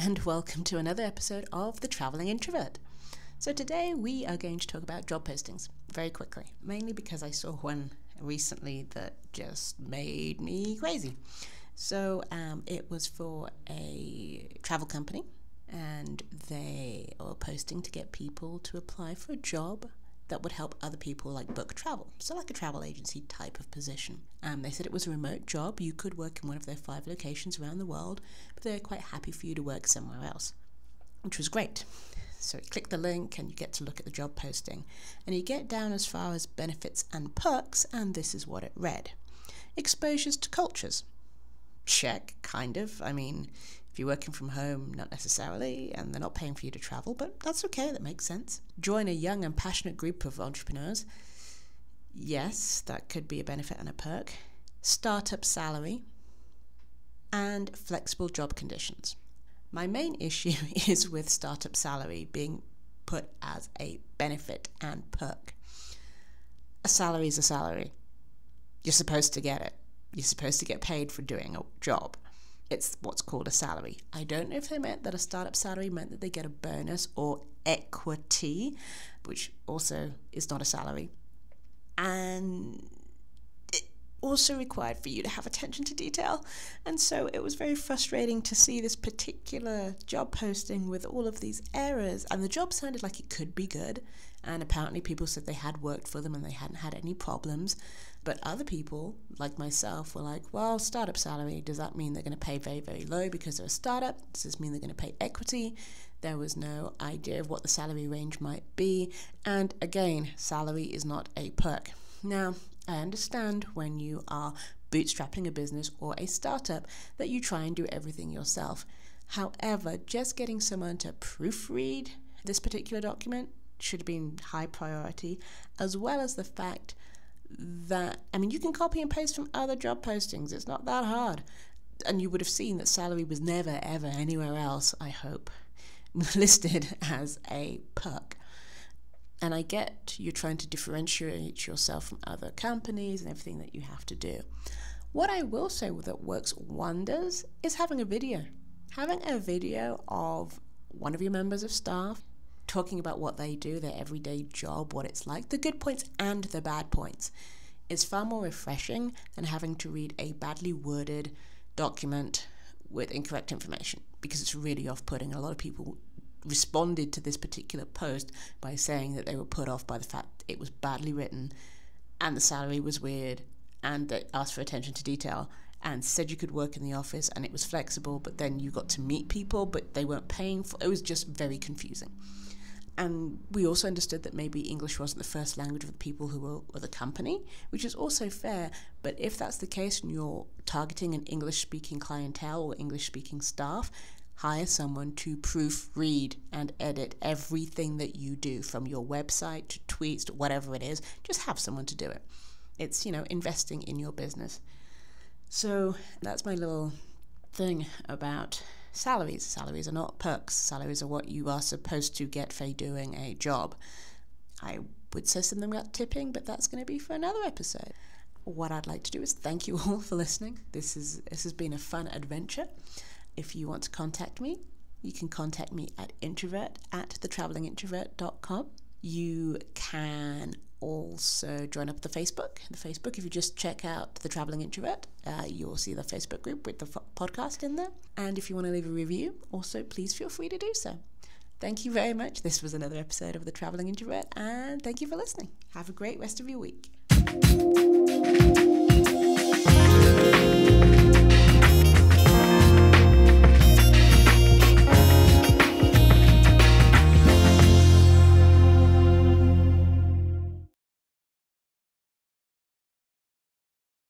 and welcome to another episode of The Traveling Introvert. So today we are going to talk about job postings very quickly, mainly because I saw one recently that just made me crazy. So it was for a travel company, and they are posting to get people to apply for a job that would help other people like book travel. So like a travel agency type of position. They said it was a remote job. You could work in one of their 5 locations around the world, but they're quite happy for you to work somewhere else, which was great. So you click the link and you get to look at the job posting, and you get down as far as benefits and perks, and this is what it read. Exposures to cultures. Check, kind of. I mean, if you're working from home, not necessarily, and they're not paying for you to travel, but that's okay, that makes sense. Join a young and passionate group of entrepreneurs. Yes, that could be a benefit and a perk. Startup salary. And flexible job conditions. My main issue is with startup salary being put as a benefit and perk. A salary is a salary. You're supposed to get it. You're supposed to get paid for doing a job. It's what's called a salary. I don't know if they meant that a startup salary meant that they get a bonus or equity, which also is not a salary. And it also required for you to have attention to detail. And so it was very frustrating to see this particular job posting with all of these errors. And the job sounded like it could be good. And apparently people said they had worked for them and they hadn't had any problems. But other people, like myself, were like, well, startup salary, does that mean they're going to pay very, very low because they're a startup? Does this mean they're going to pay equity? There was no idea of what the salary range might be. And again, salary is not a perk. Now, I understand when you are bootstrapping a business or a startup that you try and do everything yourself. However, just getting someone to proofread this particular document should have been high priority, as well as the fact that, I mean, you can copy and paste from other job postings. It's not that hard. And you would have seen that salary was never, ever anywhere else, I hope, listed as a perk. And I get you're trying to differentiate yourself from other companies and everything that you have to do. What I will say that works wonders is having a video. Having a video of one of your members of staff talking about what they do, their everyday job, what it's like, the good points and the bad points, is far more refreshing than having to read a badly worded document with incorrect information, because it's really off-putting. A lot of people responded to this particular post by saying that they were put off by the fact it was badly written and the salary was weird, and they asked for attention to detail and said you could work in the office and it was flexible, but then you got to meet people but they weren't paying for it. Was just very confusing. And we also understood that maybe English wasn't the first language of the people who were the company, which is also fair. But if that's the case and you're targeting an English-speaking clientele or English-speaking staff, hire someone to proofread and edit everything that you do, from your website to tweets to whatever it is. Just have someone to do it. It's, investing in your business. So that's my little thing about salaries. Salaries are not perks. Salaries are what you are supposed to get for doing a job. I would say something about tipping, but that's going to be for another episode. What I'd like to do is thank you all for listening. This has been a fun adventure. If you want to contact me, you can contact me at introvert@thetravelingintrovert.com. You can also join up the Facebook. If you just check out The Traveling Introvert, you'll see the Facebook group with the podcast in there. And if you want to leave a review, also please feel free to do so. Thank you very much. This was another episode of The Traveling Introvert, and thank you for listening. Have a great rest of your week.